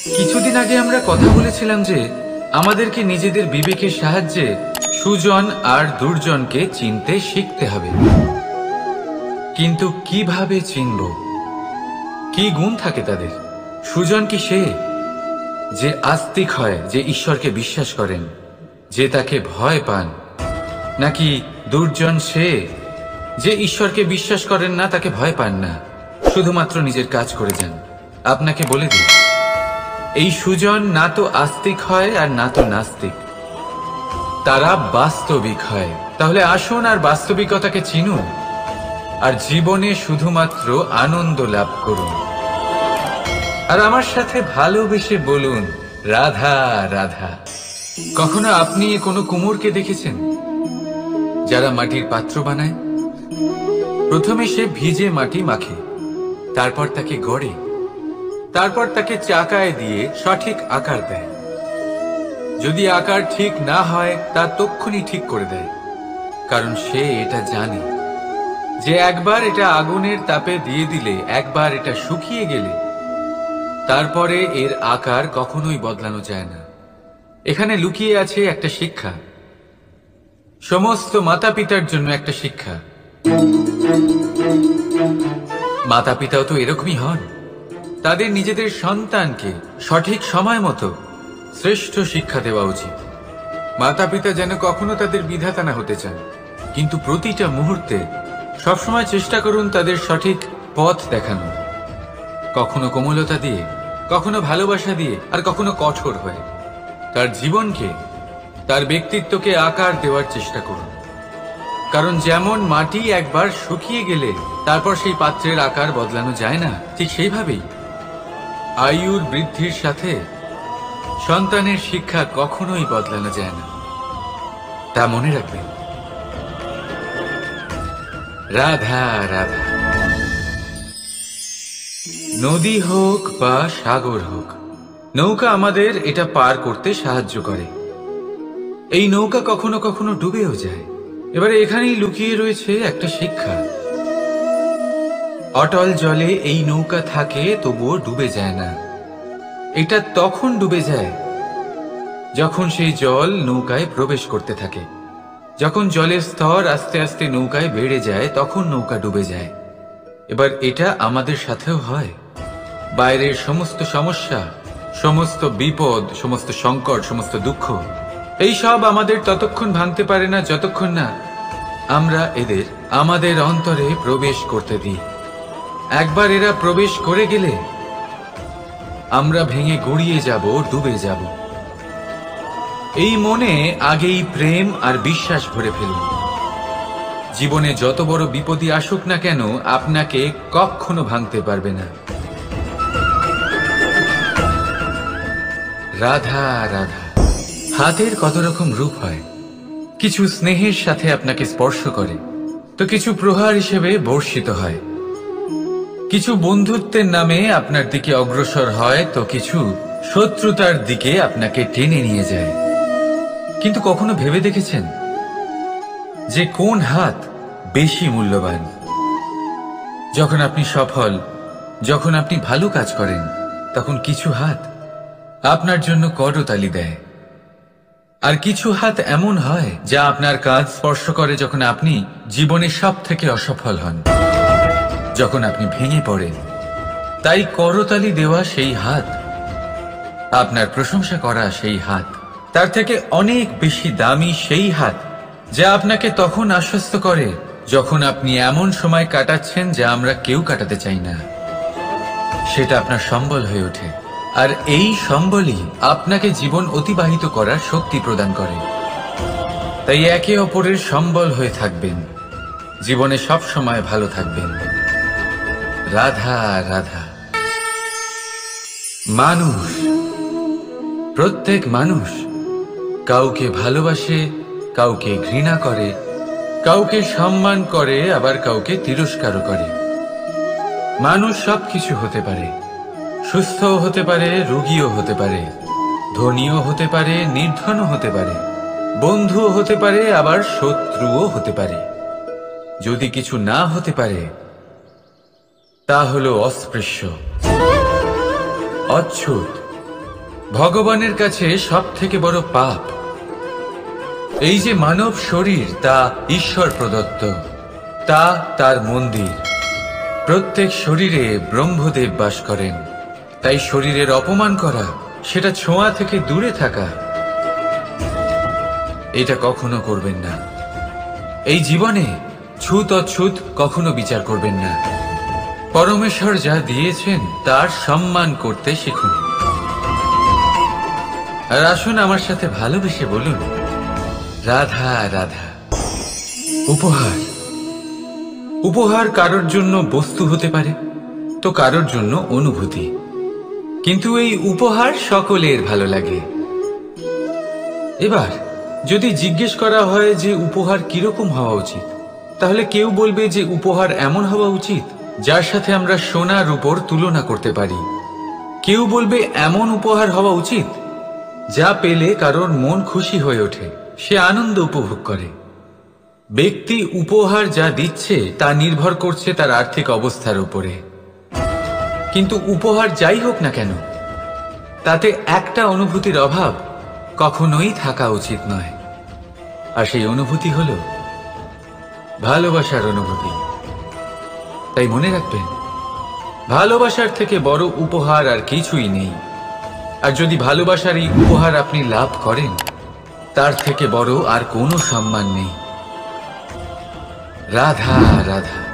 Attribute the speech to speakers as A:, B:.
A: কিছুদিন আগে আমরা কথা বলেছিলাম যে আমাদেরকে নিজেদের বিবেকের সাহায্যে সুজন আর দুর্জনকে চিনতে শিখতে হবে। কিন্তু কিভাবে চিনব? কি গুণ থাকে তাদের? সুজন কি সে যে আস্তিক হয়, যে ঈশ্বরকে বিশ্বাস করেন, যে তাকে ভয় পান? নাকি দুর্জন সে যে ঈশ্বরকে বিশ্বাস করেন না, তাকে ভয় পান না, শুধুমাত্র নিজের কাজ করে যান? আপনাকে বলে দিই, এই সুজন না তো আস্তিক হয় আর না তো নাস্তিক, তারা বাস্তবিক হয়। তাহলে আসুন আর বাস্তবিকতাকে চিনুন আর জীবনে শুধুমাত্র আনন্দ লাভ করুন। আর আমার সাথে ভালোবেসে বলুন, রাধা রাধা। কখনো আপনি কোনো কুমোরকে দেখেছেন যারা মাটির পাত্র বানায়? প্রথমে সে ভিজে মাটি মাখে, তারপর তাকে গড়ে, তারপর তাকে চাকায় দিয়ে সঠিক আকার দেয়। যদি আকার ঠিক না হয় তা তক্ষুনি ঠিক করে দেয়, কারণ সে এটা জানে যে একবার এটা আগুনের তাপে দিয়ে দিলে, একবার এটা শুকিয়ে গেলে তারপরে এর আকার কখনোই বদলানো যায় না। এখানে লুকিয়ে আছে একটা শিক্ষা, সমস্ত মাতা পিতার জন্য একটা শিক্ষা। মাতা পিতাও তো এরকমই হন, তাদের নিজেদের সন্তানকে সঠিক সময় মতো শ্রেষ্ঠ শিক্ষা দেওয়া উচিত। মাতা পিতা যেন কখনো তাদের বিধাতা না হতে চান, কিন্তু প্রতিটা মুহূর্তে সবসময় চেষ্টা করুন তাদের সঠিক পথ দেখানো, কখনো কোমলতা দিয়ে, কখনো ভালোবাসা দিয়ে, আর কখনো কঠোর হয়ে। তার জীবনকে, তার ব্যক্তিত্বকে আকার দেওয়ার চেষ্টা করুন, কারণ যেমন মাটি একবার শুকিয়ে গেলে তারপর সেই পাত্রের আকার বদলানো যায় না, ঠিক সেইভাবেই আয়ুর বৃদ্ধির সাথে সন্তানের শিক্ষা কখনোই বদলানো যায় না। তা মনে রাখবেন। রাধা রাধা। নদী হোক বা সাগর হোক, নৌকা আমাদের এটা পার করতে সাহায্য করে। এই নৌকা কখনো কখনো ডুবেও যায়। এবারে এখানেই লুকিয়ে রয়েছে একটা শিক্ষা। অটল জলে এই নৌকা থাকে, তবুও ডুবে যায় না। এটা তখন ডুবে যায় যখন সেই জল নৌকায় প্রবেশ করতে থাকে। যখন জলের স্তর আস্তে আস্তে নৌকায় বেড়ে যায়, তখন নৌকা ডুবে যায়। এবার এটা আমাদের সাথেও হয়। বাইরের সমস্ত সমস্যা, সমস্ত বিপদ, সমস্ত সংকট, সমস্ত দুঃখ, এই সব আমাদের ততক্ষণ ভাঙতে পারে না যতক্ষণ না আমরা এদের আমাদের অন্তরে প্রবেশ করতে দিই। একবার এরা প্রবেশ করে গেলে আমরা ভেঙে গড়িয়ে যাব, ডুবে যাব। এই মনে আগেই প্রেম আর বিশ্বাস ভরে ফেলুন। জীবনে যত বড় বিপদই আসুক না কেন, আপনাকে কখনো ভাঙতে পারবে না। রাধা রাধা। হাতের কত রকম রূপ হয়। কিছু স্নেহের সাথে আপনাকে স্পর্শ করে, তো কিছু প্রহার হিসেবে বর্ষিত হয়। কিছু বন্ধুত্বের নামে আপনার দিকে অগ্রসর হয়, তো কিছু শত্রুতার দিকে আপনাকে টেনে নিয়ে যায়। কিন্তু কখনো ভেবে দেখেছেন যে কোন হাত বেশি মূল্যবান? যখন আপনি সফল, যখন আপনি ভালো কাজ করেন, তখন কিছু হাত আপনার জন্য করতালি দেয়। আর কিছু হাত এমন হয় যা আপনার কাঁধ স্পর্শ করে যখন আপনি জীবনে সব থেকে অসফল হন, যখন আপনি ভেঙে পড়েন। তাই করতালি দেওয়া সেই হাত, আপনার প্রশংসা করা সেই হাত, তার থেকে অনেক বেশি দামি সেই হাত যা আপনাকে তখন আশ্বস্ত করে যখন আপনি এমন সময় কাটাচ্ছেন যা আমরা কেউ কাটাতে চাই না। সেটা আপনার সম্বল হয়ে ওঠে, আর এই সম্বলই আপনাকে জীবন অতিবাহিত করার শক্তি প্রদান করে। তাই একে অপরের সম্বল হয়ে থাকবেন, জীবনে সব সময় ভালো থাকবেন। রাধা রাধা। মানুষ, প্রত্যেক মানুষ কাউকে ভালোবাসে, কাউকে ঘৃণা করে, কাউকে সম্মান করে, আবার কাউকে তিরস্কারও করে। মানুষ সবকিছু হতে পারে, সুস্থও হতে পারে, রোগীও হতে পারে, ধনীও হতে পারে, নির্ধনও হতে পারে, বন্ধুও হতে পারে, আবার শত্রুও হতে পারে। যদি কিছু না হতে পারে তা হলো অস্পৃশ্য, অচ্ছুত, ভগবানের কাছে সব থেকে বড় পাপ এই যে মানব শরীর, তা ঈশ্বর প্রদত্ত, তা তার মন্দির। প্রত্যেক শরীরে ব্রহ্মদেব বাস করেন, তাই শরীরের অপমান করা, সেটা ছোঁয়া থেকে দূরে থাকা, এটা কখনো করবেন না। এই জীবনে ছুত অছুত কখনো বিচার করবেন না। পরমেশ্বর যা দিয়েছেন তার সম্মান করতে শিখুন। আর আসুন আমার সাথে ভালোবেসে বলুন, রাধা রাধা। উপহার, উপহার কারোর জন্য বস্তু হতে পারে, তো কারোর জন্য অনুভূতি। কিন্তু এই উপহার সকলের ভালো লাগে। এবার যদি জিজ্ঞেস করা হয় যে উপহার কিরকম হওয়া উচিত, তাহলে কেউ বলবে যে উপহার এমন হওয়া উচিত যার সাথে আমরা সোনা রূপোর তুলনা করতে পারি। কেউ বলবে এমন উপহার হওয়া উচিত যা পেলে কারোর মন খুশি হয়ে ওঠে, সে আনন্দ উপভোগ করে। ব্যক্তি উপহার যা দিচ্ছে তা নির্ভর করছে তার আর্থিক অবস্থার উপরে। কিন্তু উপহার যাই হোক না কেন, তাতে একটা অনুভূতির অভাব কখনোই থাকা উচিত নয়। আর সেই অনুভূতি হলো ভালোবাসার অনুভূতি। তাই মনে রাখবেন, ভালোবাসার থেকে বড় উপহার আর কিছুই নেই। আর যদি ভালোবাসার এই উপহার আপনি লাভ করেন, তার থেকে বড় আর কোনো সম্মান নেই। রাধা রাধা।